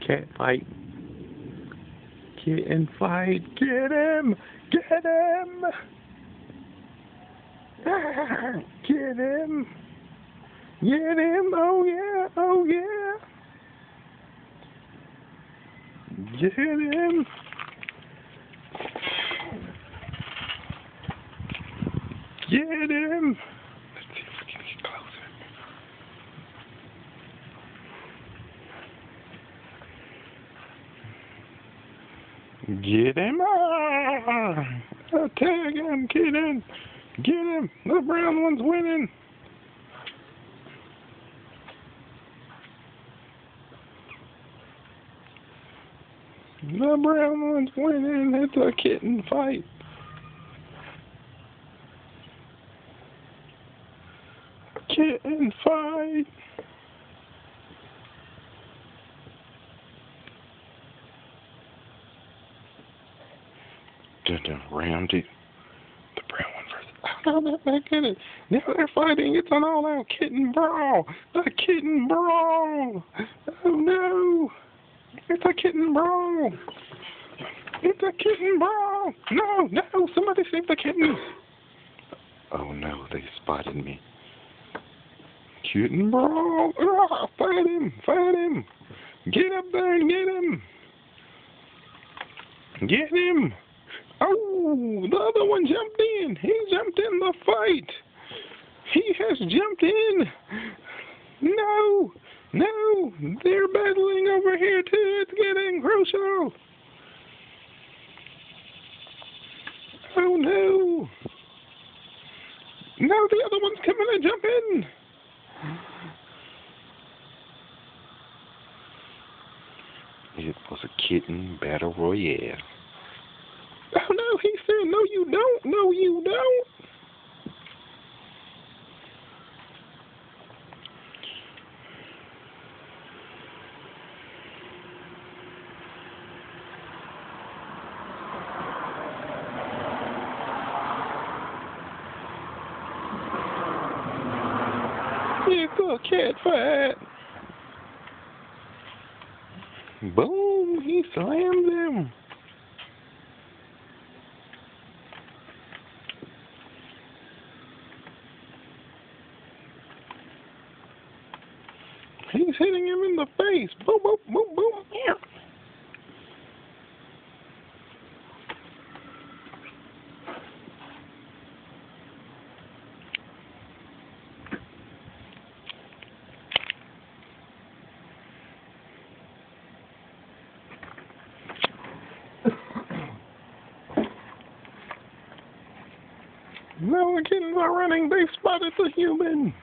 Cat fight. Kitten fight. Get him! Get him! Get him! Get him! Oh yeah! Oh yeah! Get him! Get him! Let's see if we can get closer. Get him! Tag him! Get him! Get him! The brown one's winning! The brown one's winning. It's a kitten fight. Kitten fight. Round it. The brown one first. Oh, no, back at it. Now they're fighting. It's an all-out kitten brawl. A kitten brawl. Oh no. It's a kitten brawl. It's a kitten brawl. No, no. Somebody save the kitten. Oh no, they spotted me. Kitten brawl. Oh, fight him. Fight him. Get up there and get him. Get him. Oh, the other one jumped in. He jumped in the fight. He has jumped in. No, no, they're battling over here too. It's getting crucial. Oh no. No, the other one's coming to jump in. It was a kitten battle royale. Oh no, he said, no you don't, no you don't. It's a cat fight. Boom, he slammed him. He's hitting him in the face. Boom, boom, boom, boom. Yeah. No, the kittens are running. They spotted the human.